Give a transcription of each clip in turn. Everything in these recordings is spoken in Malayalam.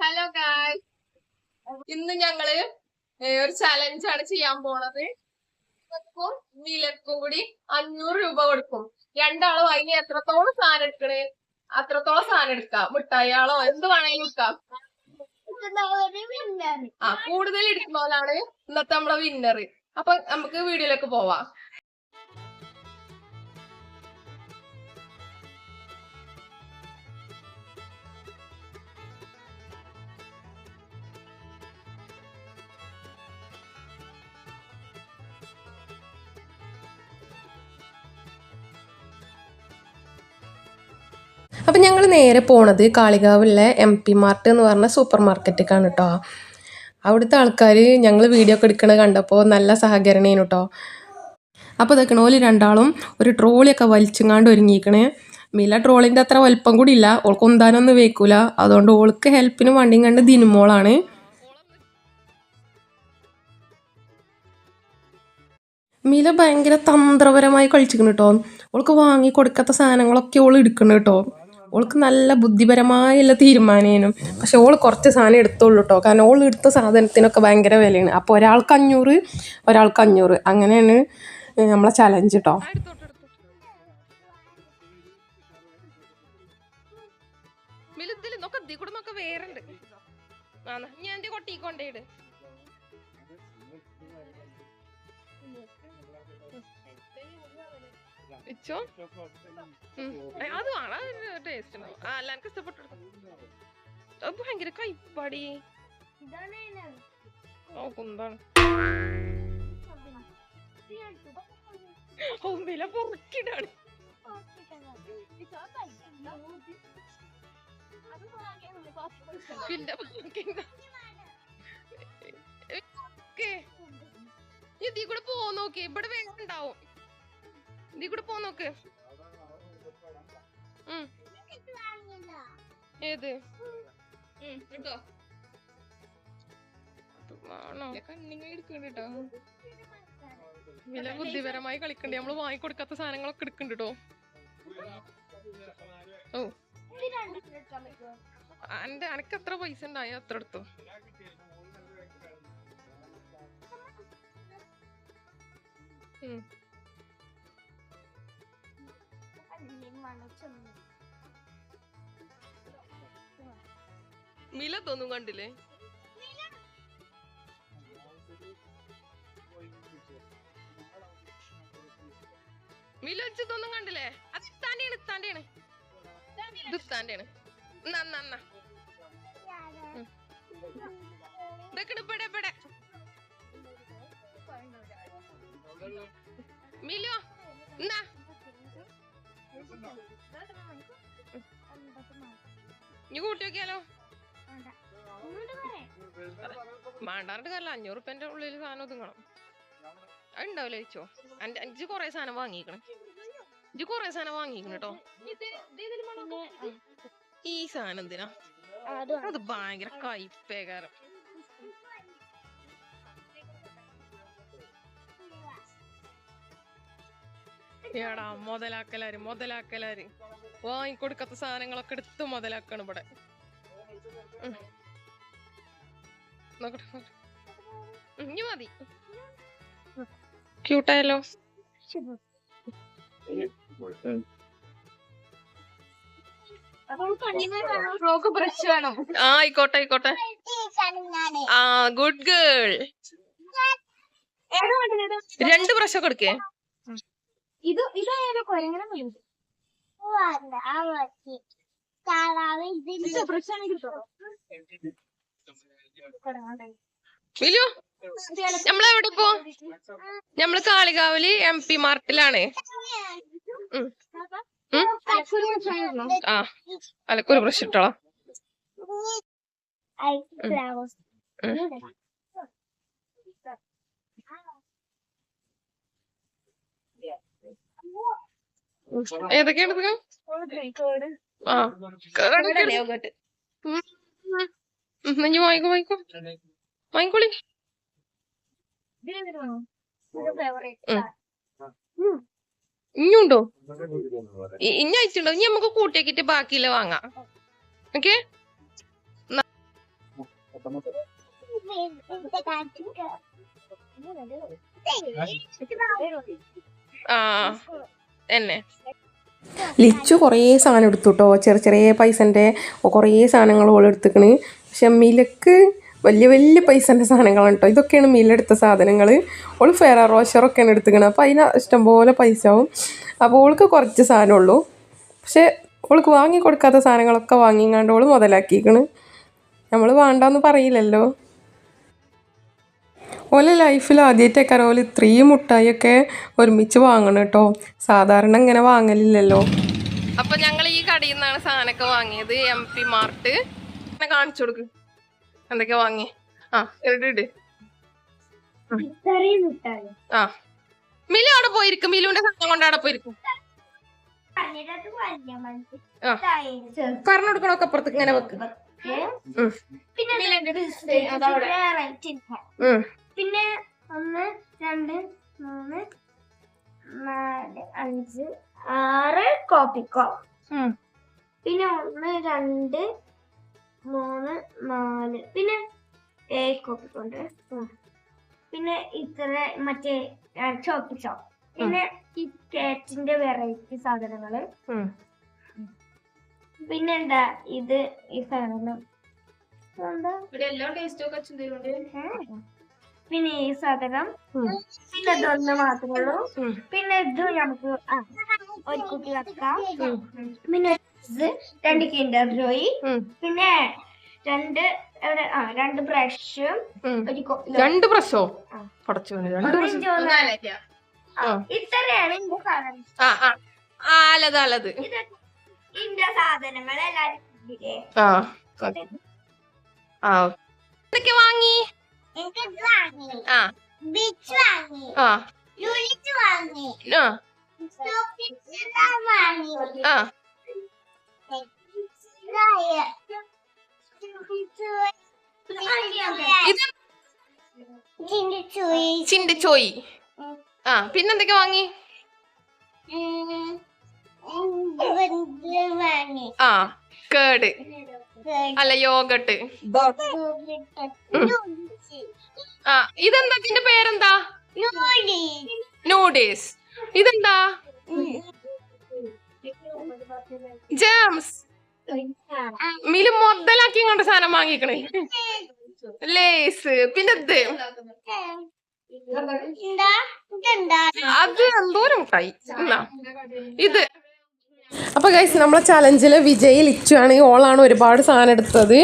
ഹലോ ഗായ്സ്, ഇന്ന് ഞങ്ങള് ഒരു ചലഞ്ചാണ് ചെയ്യാൻ പോണത്. വിലക്കും കൂടി 500 രൂപ കൊടുക്കും. രണ്ടാളും അതിന് എത്രത്തോളം സാധനം എടുക്കണേ അത്രത്തോളം സാധനം എടുക്കാം. മിഠായിയാളോ എന്ത് വേണേലും എടുക്കാം. കൂടുതൽ എടുക്കുന്നവരാണ് ഇന്നത്തെ നമ്മളെ വിന്നർ. അപ്പൊ നമുക്ക് വീഡിയോയിലേക്ക് പോവാം. അപ്പം ഞങ്ങൾ നേരെ പോണത് കാളികാവിലെ MP മാർട്ട് എന്ന് പറഞ്ഞ സൂപ്പർ മാർക്കറ്റിലേക്കാണ് കേട്ടോ. അവിടുത്തെ ആൾക്കാർ ഞങ്ങൾ വീഡിയോ ഒക്കെ എടുക്കണത് കണ്ടപ്പോൾ നല്ല സഹകരണേനു കേട്ടോ. അപ്പോൾ ഇതൊക്കെ ഓല് രണ്ടാളും ഒരു ട്രോളിയൊക്കെ വലിച്ചുങ്ങാണ്ട് ഒരുങ്ങിക്കണേ. മില ട്രോളിൻ്റെ അത്ര വലിപ്പം കൂടി ഇല്ല, ഓൾക്ക് ഒന്താനൊന്നും വേക്കൂല. അതുകൊണ്ട് ഓൾക്ക് ഹെൽപ്പിന് വണ്ടിയും കണ്ട് ദിനുമോളാണ്. മില ഭയങ്കര തന്ത്രപരമായി കളിച്ചിരിക്കുന്നു കേട്ടോ. ഓൾക്ക് വാങ്ങി കൊടുക്കാത്ത സാധനങ്ങളൊക്കെ ഓൾ എടുക്കണം കേട്ടോ. ഓൾക്ക് നല്ല ബുദ്ധിപരമായുള്ള തീരുമാനേനും. പക്ഷെ ഓൾ കുറച്ച് സാധനം എടുത്തോളൂ കേട്ടോ. കാരണം ഓൾ എടുത്ത സാധനത്തിനൊക്കെ ഭയങ്കര വിലയാണ്. അപ്പോൾ ഒരാൾക്ക് 500, ഒരാൾക്ക് 500, അങ്ങനെയാണ് നമ്മളെ ചലഞ്ച് കേട്ടോ. അത് വേണം, ടേസ്റ്റ് ഉണ്ടാവും. അല്ല എനിക്ക് ഇഷ്ടപ്പെട്ടു. അത് ഭയങ്കര കൈപ്പാടി. എന്താണ് വില പൊറക്കിടാണ്. ഇതീ കൂടെ പോ നോക്കി, ഇവിടെ വേണ്ടാവും. ഇതീ കൂടെ പോ നോക്ക്. ഏത് എടുക്കണ്ടോ? വില ബുദ്ധിപരമായി കളിക്കണ്ടേ. നമ്മള് വാങ്ങിക്കൊടുക്കാത്ത സാധനങ്ങളൊക്കെ എടുക്കണ്ട കേട്ടോ. ഓ അനക്ക് എത്ര പൈസ ഉണ്ടായോ അത്ര എടുത്തോ. മിലത്തൊന്നും കണ്ടില്ലേ? മിലൊന്നും കണ്ടില്ലേ? അത് ഇത്താന്റെയാണ്, ഇത്താന്റെയാണ്, ഇത് ഇത്താന്റെയാണ്. മിലോ എന്നാ നീ കൂട്ടി നോക്കിയാലോ? മാണ്ടാറിട്ട് കാര്യം 500 റുപ്യന്റെ ഉള്ളിൽ സാധനം ഒതുങ്ങണം. അതുണ്ടാവില്ല ചോദിച്ചോ. അഞ്ച് കൊറേ സാധനം വാങ്ങിക്കണം. കൊറേ സാധനം വാങ്ങിക്കണം കേട്ടോ. ഈ സാധനം എന്തിനാ? അത് ഭയങ്കര കയ്പേകാരം. ഏടാ മുതലാക്കലാര് വാങ്ങിക്കൊടുക്കാത്ത സാധനങ്ങളൊക്കെ എടുത്ത് മുതലാക്കണം ഇവിടെ. നോക്കട്ടെ, ഇനി മതി. ക്യൂട്ടായല്ലോ. ആയിക്കോട്ടെ ആയിക്കോട്ടെ. Good girl. 2 ബ്രഷ് ഒക്കെ എടുക്കേ. മിലു, നമ്മളെവിടെ ഇപ്പോ? നമ്മള് കാളികാവില് MP മാർട്ടിലാണ്. അലക്കൊരു ബ്രഷ് ഇട്ടോളാം. ഏതൊക്കെയാണ് വാങ്ങിക്കോളി. ഇനിയുണ്ടോ? ഇനി അയച്ചിട്ടുണ്ടോ? ഇനി നമുക്ക് കൂട്ടിയാക്കിട്ട് ബാക്കിയില്ല വാങ്ങാം. ഓക്കെ. ആ എന്നെ ലിച്ചു കുറേ സാധനം എടുത്തു കേട്ടോ, ചെറിയ ചെറിയ പൈസൻ്റെ കുറേ സാധനങ്ങൾ ഓൾ എടുത്തുക്കണ്. പക്ഷെ മിലക്ക് വലിയ വലിയ പൈസൻ്റെ സാധനങ്ങളാണ് കേട്ടോ. ഇതൊക്കെയാണ് മിലെടുത്ത സാധനങ്ങൾ. ഓൾ ഫെയർ റോഷറൊക്കെയാണ് എടുത്തുക്കണത്. അപ്പോൾ അതിന് ഇഷ്ടംപോലെ പൈസ ആവും. അപ്പോൾ ഓൾക്ക് കുറച്ച് സാധനമുള്ളൂ. പക്ഷെ ഓൾക്ക് വാങ്ങി കൊടുക്കാത്ത സാധനങ്ങളൊക്കെ വാങ്ങിങ്ങാണ്ട് ഓൾ മുതലാക്കിക്കണ്. നമ്മൾ വേണ്ടാന്ന് പറയില്ലല്ലോ. ഓലെ ലൈഫിൽ ആദ്യമായിട്ടേക്കാരം ഓല് ഇത്രയും മുട്ടായിയൊക്കെ ഒരുമിച്ച് വാങ്ങണം കേട്ടോ. സാധാരണ ഇങ്ങനെ വാങ്ങലില്ലല്ലോ. അപ്പൊ ഞങ്ങൾ ഈ കടയിൽ നിന്നാണ് സാധനമൊക്കെ വാങ്ങിയത്. MP മാർട്ട് കാണിച്ചു കൊടുക്ക് എന്തൊക്കെ വാങ്ങി. ആ ഇട്. ആ മിലു അവിടെ പോയിരിക്കും. മിലുവിന്റെ സാധനം കൊണ്ട് അവിടെ പോയിരിക്കും. പറഞ്ഞു കൊടുക്കണൊക്കെ അപ്പുറത്തേക്ക് ഇങ്ങനെ വെക്ക്. പിന്നെ 1 2 3 4 5 6 കോപ്പിക്കോ. പിന്നെ 1 2 3 4 പിന്നെ 7 കോപ്പിക്കോണ്ട്. പിന്നെ ഇത്ര മറ്റേ ചോപ്പിച്ചോ. പിന്നെ ഈ കേറ്റിന്റെ വെറൈറ്റി സാധനങ്ങള്. പിന്നെന്താ ഇത് ഈ സാധനം പിന്നെ ഈ സാധനം. പിന്നെ ഇതൊന്ന് മാത്രമേ ഉള്ളൂ. പിന്നെ ഇത് നമുക്ക് ഒരു കുട്ടി വെക്കാം. പിന്നെ ഇത് 2 കിൻഡർ ജോയ്. പിന്നെ 2 ബ്രഷും ഒരു 2 ബ്രഷോ ഇത്രയാണ് എന്റെ സാധനം. അലത് ഇന്റെ സാധനങ്ങൾ എല്ലാരും എന്തൊക്കെ വാങ്ങി? ആ ബീച്ച് വാങ്ങി. ആ യൂണിറ്റ് വാങ്ങി. ആ വാങ്ങി. ആ ഇത് ചിണ്ടിച്ചോയി. ആ പിന്നെന്തൊക്കെ വാങ്ങി? ആ കേട് അല്ല യോഗട്ട്. ആ ഇതെന്താ? ഇതിന്റെ പേരെന്താ? നൂഡിൽസ്. ഇതെന്താ? ജാംസ്. മിലു മുതലാക്കി കൊണ്ട് സാധനം വാങ്ങിക്കണേ. ലേസ്. പിന്നെ അത് എന്തോരം മുട്ടായി. ഇത് അപ്പോൾ ഗൈസ് നമ്മളെ ചലഞ്ചിൽ വിജയ് ലിച്ചു ആണ്. ഓളാണ് ഒരുപാട് സാധനം എടുത്തത്.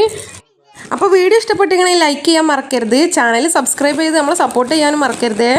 അപ്പോൾ വീഡിയോ ഇഷ്ടപ്പെട്ടിങ്ങനെ ലൈക്ക് ചെയ്യാൻ മറക്കരുത്. ചാനൽ സബ്സ്ക്രൈബ് ചെയ്ത് നമ്മളെ സപ്പോർട്ട് ചെയ്യാനും മറക്കരുത്.